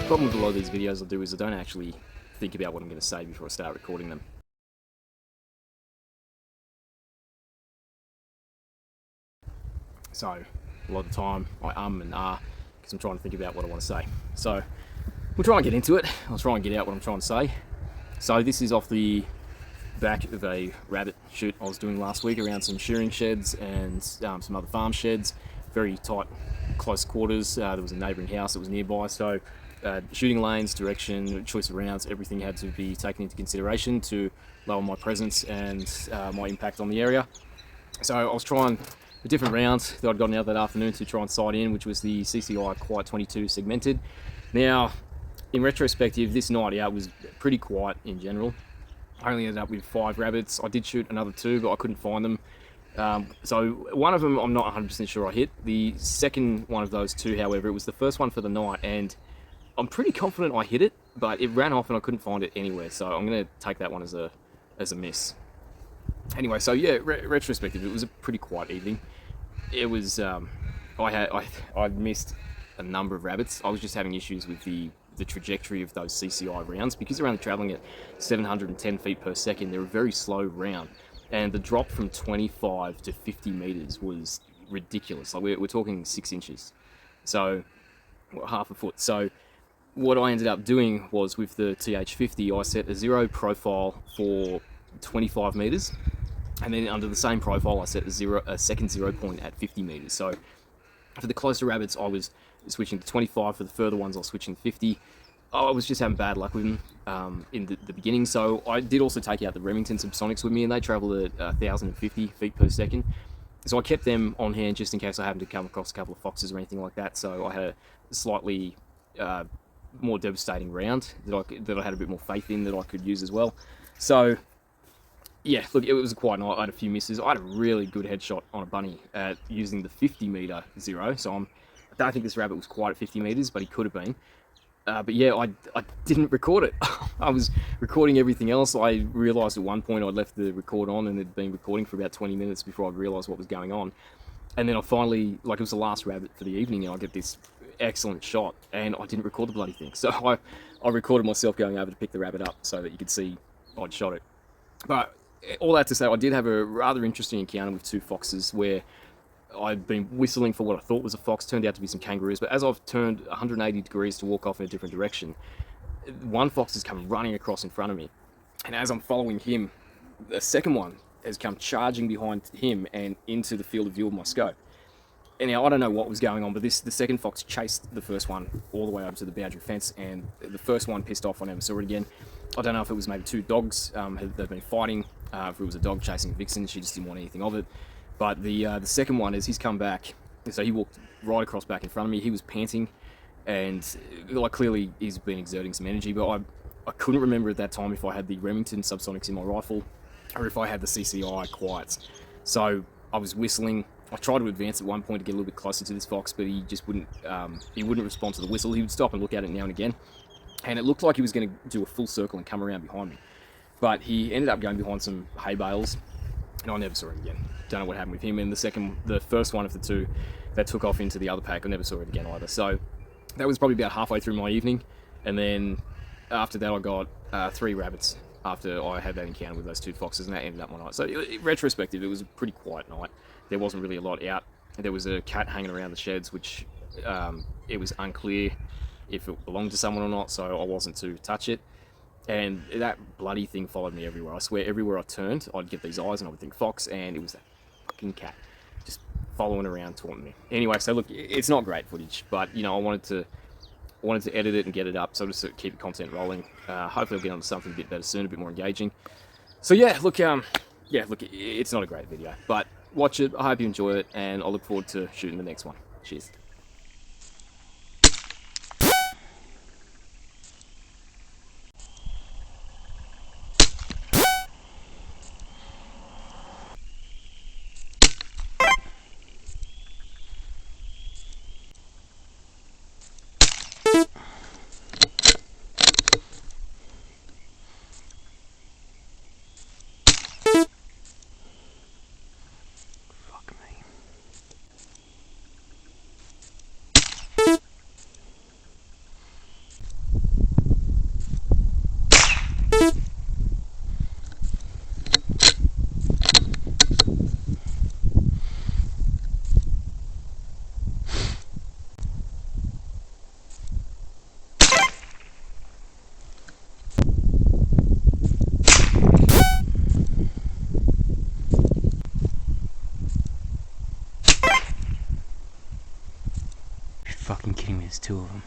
problem with a lot of these videos I do is I don't actually think about what I'm going to say before I start recording them. So, a lot of the time I and because I'm trying to think about what I want to say. So, we'll try and get into it. I'll try and get out what I'm trying to say. So this is off the back of a rabbit shoot I was doing last week around some shearing sheds and some other farm sheds. Very tight, close quarters. There was a neighbouring house that was nearby, so shooting lanes, direction, choice of rounds, everything had to be taken into consideration to lower my presence and my impact on the area. So I was trying a different round that I'd gotten out that afternoon to try and sight in, which was the CCi Quiet 22 segmented. Now, in retrospective, this night out was pretty quiet in general. I only ended up with 5 rabbits. I did shoot another 2, but I couldn't find them. So one of them I'm not 100% sure I hit. The second one of those 2, however, it was the first one for the night, and I'm pretty confident I hit it, but it ran off and I couldn't find it anywhere. So I'm going to take that one as a miss. Anyway, so yeah, retrospective, it was a pretty quiet evening. It was I missed a number of rabbits. I was just having issues with the trajectory of those CCi rounds because they're only traveling at 710 feet per second. They're a very slow round, and the drop from 25 to 50 meters was ridiculous. Like we're talking 6 inches, so half a foot. So what I ended up doing was with the TH50, I set a 0 profile for 25 meters, and then under the same profile I set a second 0 point at 50 meters. So for the closer rabbits I was switching to 25, for the further ones I was switching to 50. I was just having bad luck with them in the beginning. So I did also take out the Remington Subsonics with me, and they travel at 1,050 feet per second. So I kept them on hand just in case I happened to come across a couple of foxes or anything like that. So I had a slightly more devastating round that I had a bit more faith in that I could use as well. So yeah, look, it was a quiet night. I had a few misses. I had a really good headshot on a bunny using the 50 meter 0. So I don't think this rabbit was quite at 50 meters, but he could have been. But yeah, I didn't record it. I was recording everything else. I realised at one point I'd left the record on and had been recording for about 20 minutes before I realised what was going on. And then I finally, like it was the last rabbit for the evening, and I get this excellent shot, and I didn't record the bloody thing. So I recorded myself going over to pick the rabbit up so that you could see I'd shot it. But all that to say, I did have a rather interesting encounter with 2 foxes where I'd been whistling for what I thought was a fox, turned out to be some kangaroos, but as I've turned 180 degrees to walk off in a different direction, one fox has come running across in front of me, and as I'm following him, the second one has come charging behind him and into the field of view of my scope. And now I don't know what was going on, but the second fox chased the first one all the way over to the boundary fence, and the first one pissed off. I never saw it again. I don't know if it was maybe 2 dogs they've been fighting, if it was a dog chasing a vixen, she just didn't want anything of it. But the second one, as he's come back, so he walked right across back in front of me. He was panting, and like clearly he's been exerting some energy, but I couldn't remember at that time if I had the Remington Subsonics in my rifle or if I had the CCi Quiets. So I was whistling. I tried to advance at one point to get a little bit closer to this fox, but he just wouldn't respond to the whistle. He would stop and look at it now and again, and it looked like he was going to do a full circle and come around behind me. But he ended up going behind some hay bales, and I never saw him again. Don't know what happened with him. And the first one of the 2 that took off into the other pack, I never saw it again either. So that was probably about halfway through my evening, and then after that I got 3 rabbits after I had that encounter with those 2 foxes, and that ended up my night. So in retrospective, it was a pretty quiet night. There wasn't really a lot out. There was a cat hanging around the sheds, which it was unclear if it belonged to someone or not, so I wasn't to touch it. And that bloody thing followed me everywhere. I swear, everywhere I turned, I'd get these eyes and I would think fox, and it was that fucking cat just following around, taunting me. Anyway, so look, it's not great footage, but you know, I wanted to edit it and get it up, so just to keep the content rolling. Hopefully I'll get onto something a bit better soon, a bit more engaging. So yeah, look, it's not a great video, but watch it. I hope you enjoy it, and I look forward to shooting the next one. Cheers. fucking kidding me? There's two of them.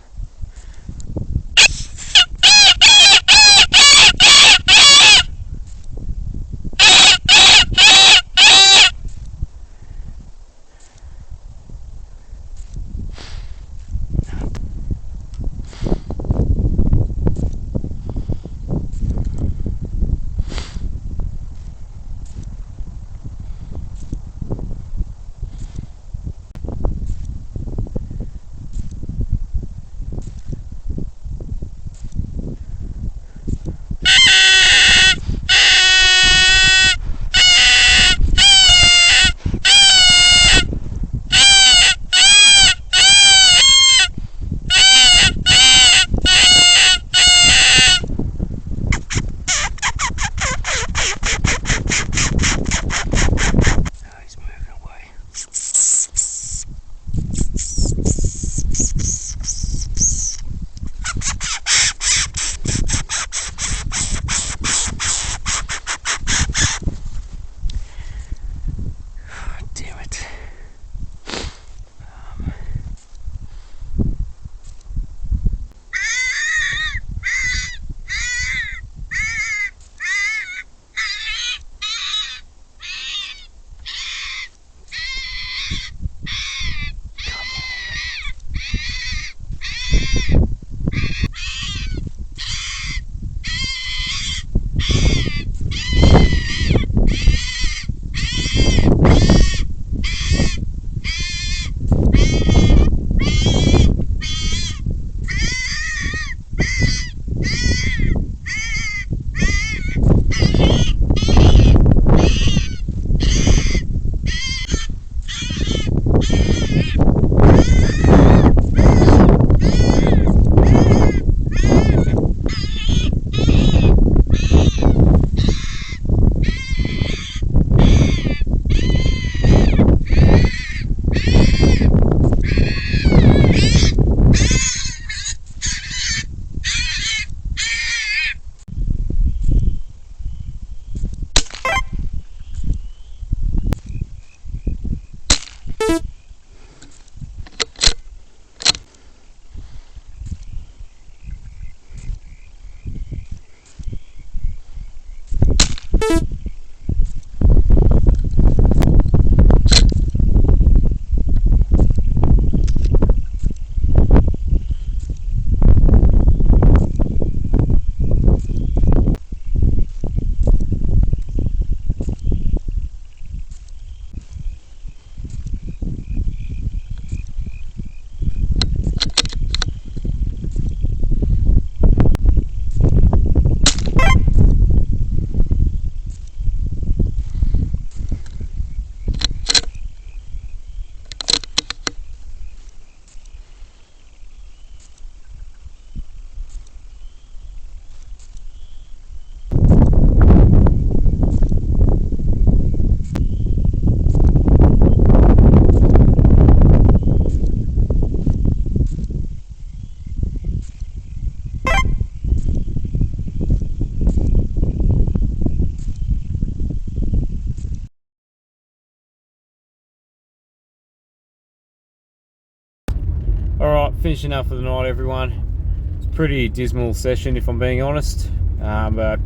Alright, finishing up for the night, everyone. It's a pretty dismal session, if I'm being honest, but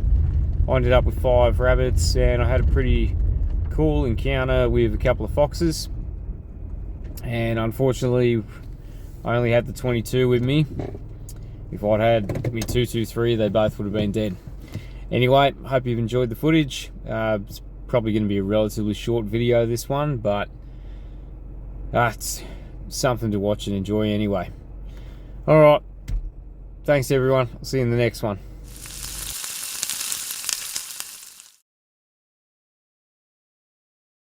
I ended up with 5 rabbits, and I had a pretty cool encounter with a couple of foxes, and unfortunately I only had the 22 with me. If I'd had me 223, they both would have been dead. Anyway, hope you've enjoyed the footage. It's probably going to be a relatively short video, this one, but it's something to watch and enjoy anyway. Alright, thanks everyone, I'll see you in the next one.